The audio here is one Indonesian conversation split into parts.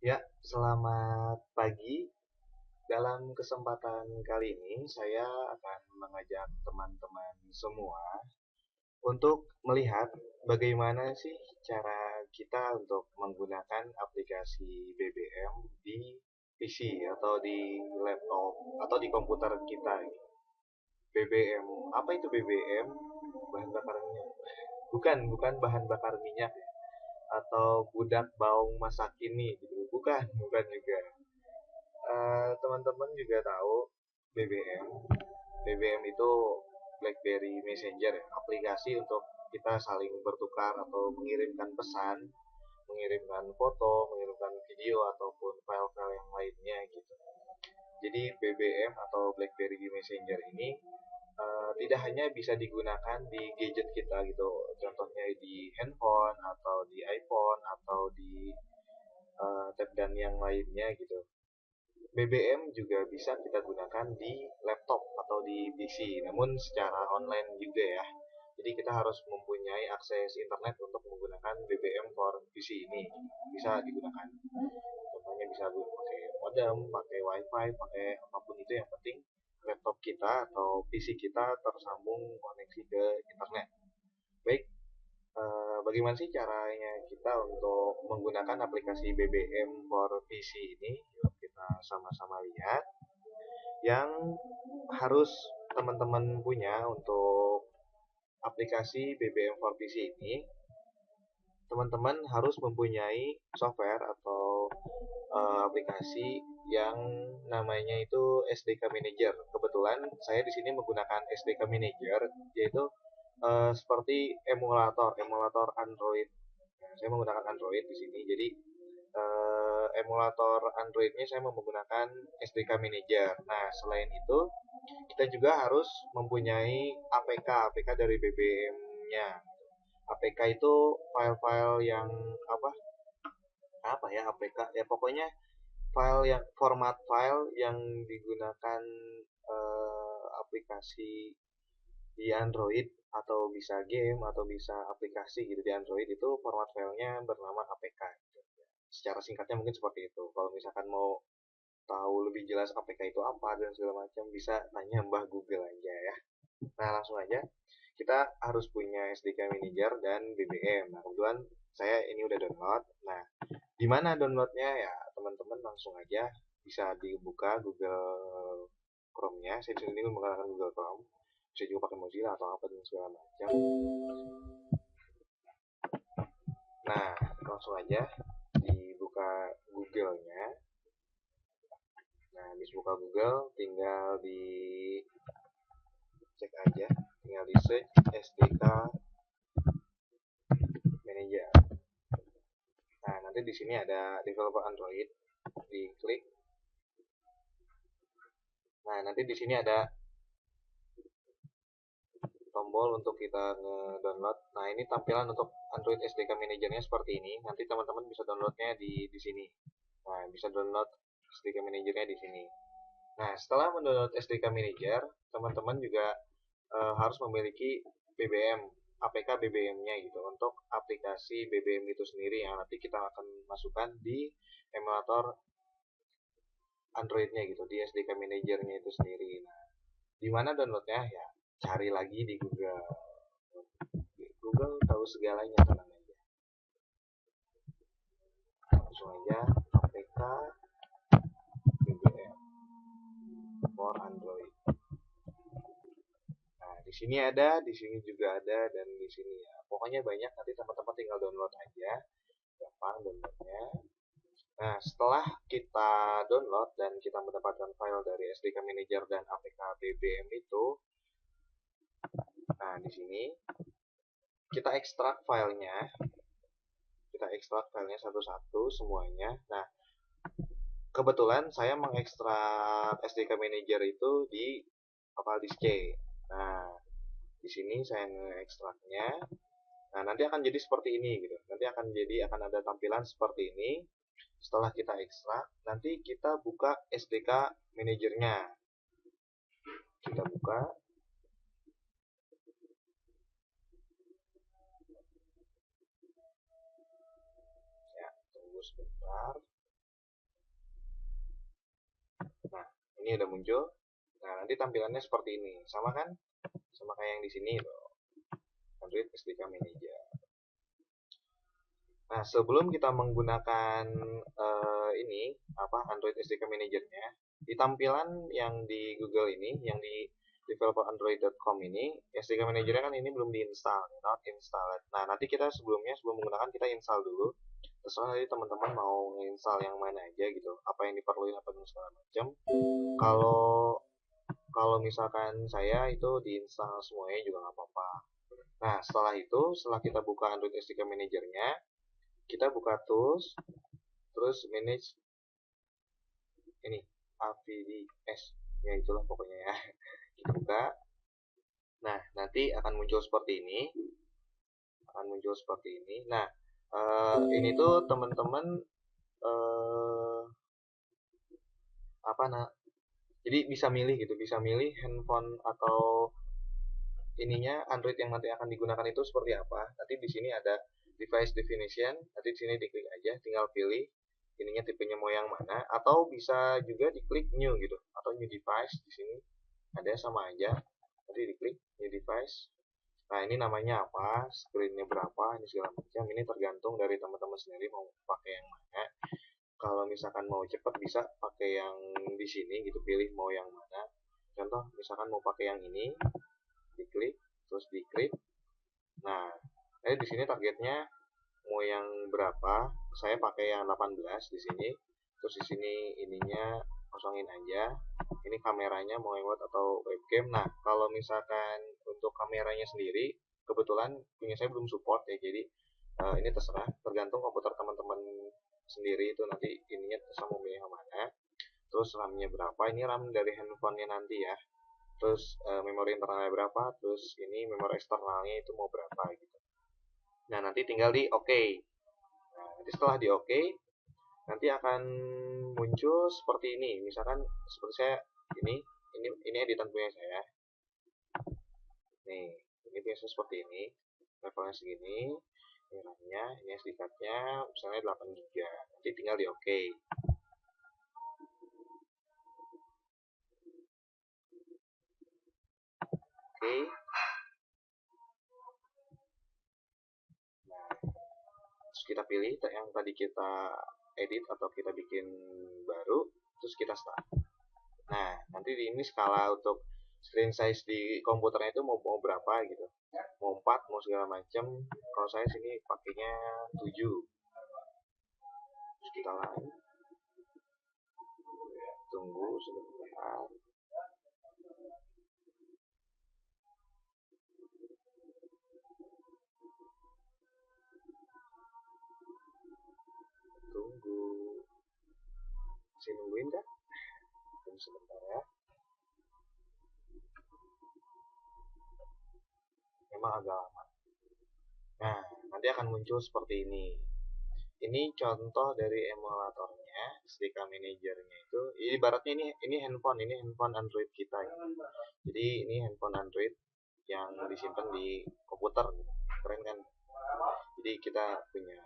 Ya, selamat pagi. Dalam kesempatan kali ini, saya akan mengajak teman-teman semua untuk melihat bagaimana sih cara kita untuk menggunakan aplikasi BBM di PC atau di laptop atau di komputer kita. BBM, apa itu BBM? Bahan bakar minyak. Bukan bahan bakar minyak atau budak baung masa kini gitu. Bukan juga. Teman-teman juga tahu BBM. BBM itu BlackBerry Messenger ya, aplikasi untuk kita saling bertukar atau mengirimkan pesan, mengirimkan foto, mengirimkan video ataupun file-file yang lainnya gitu. Jadi BBM atau BlackBerry Messenger ini tidak hanya bisa digunakan di gadget kita gitu, contohnya di handphone atau di iPhone atau di tab dan yang lainnya gitu. BBM juga bisa kita gunakan di laptop atau di PC, namun secara online juga ya. Jadi kita harus mempunyai akses internet untuk menggunakan BBM for PC ini. Bisa digunakan. Contohnya bisa pakai modem, pakai wifi, pakai apapun itu, yang penting laptop kita atau PC kita tersambung koneksi ke internet. Baik, bagaimana sih caranya kita untuk menggunakan aplikasi BBM for PC ini? Yuk kita sama-sama lihat. Yang harus teman-teman punya untuk aplikasi BBM for PC ini, teman-teman harus mempunyai software atau aplikasi yang namanya itu SDK Manager. Kebetulan saya di sini menggunakan SDK Manager, yaitu seperti emulator Android. Nah, saya menggunakan Android di sini, jadi emulator Androidnya saya menggunakan SDK Manager. Nah, selain itu kita juga harus mempunyai APK dari BBM-nya. APK itu file-file yang apa apa ya APK ya, pokoknya file yang format file yang digunakan aplikasi di Android, atau bisa game atau bisa aplikasi gitu di Android, itu format filenya bernama APK gitu. Secara singkatnya mungkin seperti itu. Kalau misalkan mau tahu lebih jelas APK itu apa dan segala macam, bisa tanya Mbah Google aja ya. Nah, langsung aja, kita harus punya SDK Manager dan BBM. Nah, kebetulan saya ini udah download. Nah, di mana downloadnya ya, teman-teman langsung aja bisa dibuka Google Chrome-nya. Saya di sini menggunakan Google Chrome. Bisa juga pakai Mozilla atau apa dan segala macam. Nah, langsung aja dibuka Google-nya. Nah, habis buka Google, tinggal di cek aja, tinggal di search SDK Manager. Nah, nanti di sini ada developer Android, diklik. Nah, nanti di sini ada tombol untuk kita nge-download. Nah, ini tampilan untuk Android SDK Manager-nya seperti ini. Nanti teman-teman bisa downloadnya di sini. Nah, bisa download SDK Manager-nya di sini. Nah, setelah mendownload SDK Manager, teman-teman juga harus memiliki BBM, APK BBM-nya gitu, untuk aplikasi BBM itu sendiri yang nanti kita akan masukkan di emulator Android-nya gitu, di SDK Manager-nya itu sendiri. Nah, di mana downloadnya ya? Cari lagi di Google. Google tahu segalanya, tenang aja. Langsung aja APK BBM for Android. Nah, di sini ada, di sini juga ada, dan di sini ya. Pokoknya banyak, nanti teman-teman tinggal download aja. Gampang downloadnya. Nah, setelah kita download dan kita mendapatkan file dari SDK Manager dan APK BBM itu, nah di sini kita ekstrak filenya, satu-satu semuanya. Nah, kebetulan saya mengekstrak SDK Manager itu di local disk C. Nah, di sini saya ngekstraknya. Nah, nanti akan jadi seperti ini gitu. Nanti akan ada tampilan seperti ini. Setelah kita ekstrak, nanti kita buka SDK Manajernya. Kita buka. Ya, tunggu sebentar. Ini udah muncul. Nah, nanti tampilannya seperti ini. Sama kan? Sama kayak yang di sini tuh. Android SDK Manager. Nah, sebelum kita menggunakan ini Android SDK Manager-nya, di tampilan yang di Google ini, yang di developerandroid.com ini, SDK Manager-nya kan ini belum diinstal, not installed. Nah, nanti kita sebelum menggunakan kita install dulu. Terserah nanti teman-teman mau install yang mana aja gitu, apa yang diperluin apa dan segala macam. Kalau kalau misalkan saya itu diinstal semuanya juga nggak apa-apa. Nah, setelah kita buka Android SDK Manager-nya, kita buka tools, terus manage ini AVDS, ya itulah pokoknya ya. Kita buka. Nah, nanti akan muncul seperti ini. Nah, ini tuh teman-teman jadi bisa milih gitu, bisa milih handphone atau ininya Android yang nanti akan digunakan itu seperti apa. Nanti di sini ada device definition, nanti di sini diklik aja, tinggal pilih ininya tipenya mau yang mana, atau bisa juga diklik new gitu, atau new device di sini ada sama aja. Nanti diklik new device. Nah, ini namanya apa, screennya berapa, ini segala macam. Ini tergantung dari teman-teman sendiri mau pakai yang mana. Kalau misalkan mau cepat bisa pakai yang di sini gitu, pilih mau yang mana. Contoh misalkan mau pakai yang ini, diklik terus diklik. Nah, di sini targetnya mau yang berapa? Saya pakai yang 18 di sini. Terus di sini ininya kosongin aja. Ini kameranya mau yang web atau webcam. Nah, kalau misalkan untuk kameranya sendiri, kebetulan punya saya belum support ya, jadi ini terserah, tergantung komputer teman-teman sendiri itu nanti ininya terserah mau milih yang mana. Terus RAM-nya berapa? Ini RAM dari handphonenya nanti ya. Terus memori internalnya berapa, terus ini memori eksternalnya itu mau berapa gitu. Nah, nanti tinggal di OK. Nah, nanti setelah di OK, nanti akan muncul seperti ini. Misalkan seperti saya ini editan punya saya. Nih, ini biasa seperti ini. Levelnya segini, ini RAM-nya, ini SD card-nya, misalnya 8 GB. Nanti tinggal di OK. Oke. Nah, terus kita pilih yang tadi kita edit atau kita bikin baru, terus kita start. Nah, nanti di ini skala untuk screen size di komputernya itu mau berapa gitu. Mau 4, mau segala macam. Kalau saya sini pakainya 7. Terus kita lain. Tunggu sebentar. Tunggu. Masih nungguin kah? Tunggu sebentar ya. Memang agak lama. Nah, nanti akan muncul seperti ini. Ini contoh dari emulatornya, SDK Manager-nya itu. Ibaratnya ini handphone Android kita ya. Jadi ini handphone Android yang disimpan di komputer, keren kan? Jadi kita punya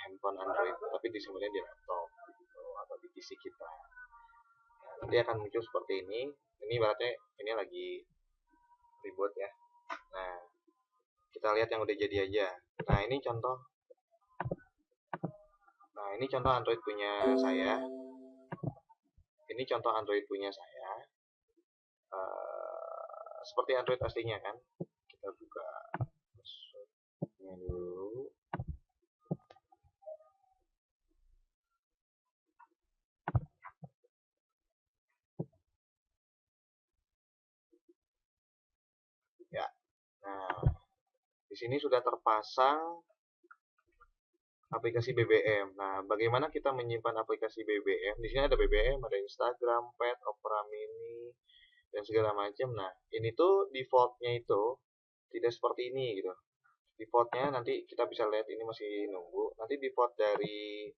handphone Android tapi disimpannya di laptop gitu, atau di PC kita. Nah, nanti akan muncul seperti ini. Ini ibaratnya ini lagi reboot ya. Nah, kita lihat yang udah jadi aja. Nah, ini contoh Android punya saya. Ini contoh Android punya saya. Seperti Android aslinya kan. Kita buka dulu. Ya. Nah, di sini sudah terpasang aplikasi BBM. Nah, bagaimana kita menyimpan aplikasi BBM? Di sini ada BBM, ada Instagram, Pet, Opera Mini, dan segala macam. Nah, ini tuh defaultnya itu tidak seperti ini gitu. Defaultnya nanti kita bisa lihat, ini masih nunggu. Nanti default dari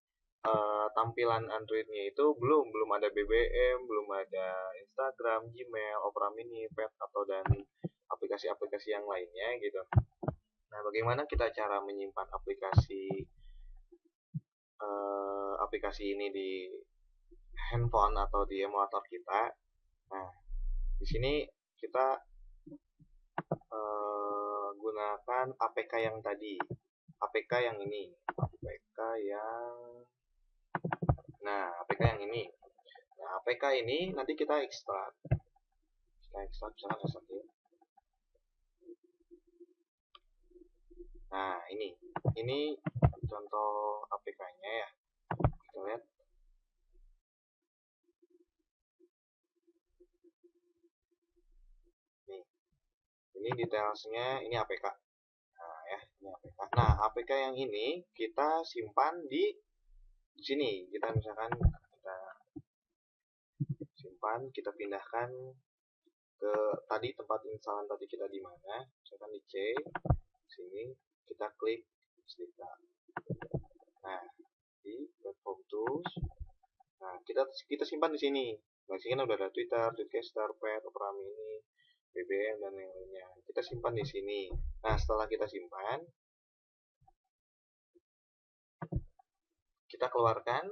tampilan Androidnya itu belum ada BBM, belum ada Instagram, Gmail, Opera Mini, Pet, atau dan aplikasi-aplikasi yang lainnya gitu. Nah, bagaimana kita cara menyimpan aplikasi ini di handphone atau di emulator kita. Nah, di sini kita gunakan APK yang tadi, APK yang ini, APK yang APK yang ini. Nah, APK ini nanti kita ekstrak. Misalkan ekstrak ya. Nah, ini contoh APK-nya ya. Kita lihat. Nih, ini detailsnya, ini APK. Nah, ya, ini APK. Nah, APK yang ini kita simpan di sini. Kita misalkan kita simpan, kita pindahkan ke tadi tempat instalan tadi kita di mana. Misalkan di C, sini kita klik Slika. Nah, di platform tools. Nah, kita simpan di sini. Nah, sini kan udah ada Twitter, Tweetcaster, Pet, Opera Mini, BBM dan yang lainnya. Kita simpan di sini. Nah, setelah kita simpan, kita keluarkan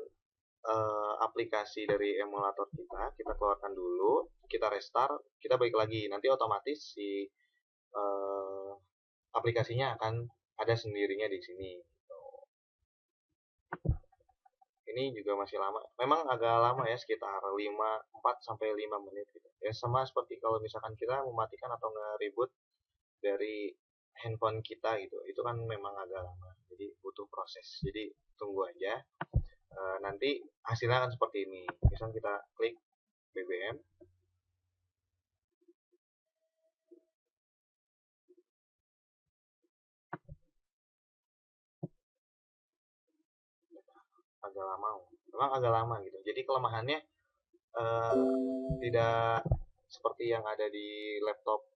aplikasi dari emulator kita keluarkan dulu, kita restart, kita balik lagi. Nanti otomatis si aplikasinya akan ada sendirinya di sini. Ini juga masih lama. Memang agak lama ya, sekitar 4 sampai 5 menit gitu. Ya sama seperti kalau misalkan kita mematikan atau nge-reboot dari handphone kita gitu. Itu kan memang agak lama. Jadi butuh proses. Jadi tunggu aja. Nanti hasilnya akan seperti ini. Misalnya kita klik BBM. Agak lama. Memang agak lama gitu. Jadi kelemahannya tidak seperti yang ada di laptop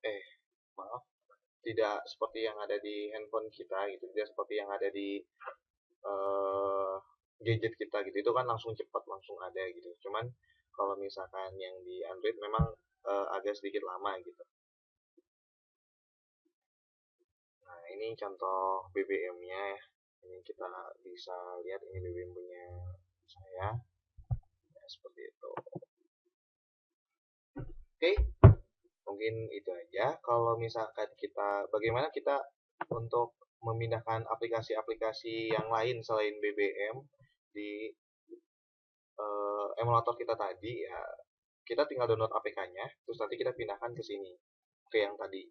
tidak seperti yang ada di handphone kita gitu, tidak seperti yang ada di gadget kita gitu. Itu kan langsung cepat, langsung ada gitu. Cuman kalau misalkan yang di Android memang agak sedikit lama gitu. Nah, ini contoh BBM-nya ya. Ini kita bisa lihat, ini BBM punya saya ya, seperti itu. Oke, mungkin itu aja. Kalau misalkan bagaimana kita untuk memindahkan aplikasi-aplikasi yang lain selain BBM di emulator kita tadi ya, kita tinggal download APK-nya, terus nanti kita pindahkan ke sini, ke yang tadi.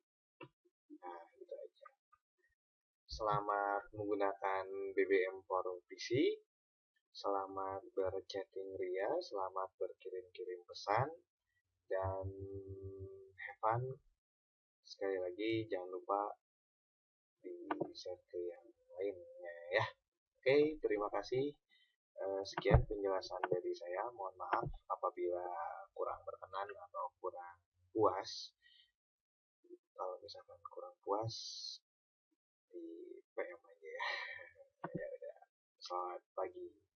Nah, gitu aja. Selamat menggunakan BBM for PC, selamat berchatting ria, selamat berkirim-kirim pesan, dan have fun. Sekali lagi jangan lupa di-share ke yang lainnya ya. Oke, terima kasih. Sekian penjelasan dari saya. Mohon maaf apabila kurang berkenan atau kurang puas. Kalau misalkan kurang puas, di PM aja ya. Ya udah. Selamat pagi.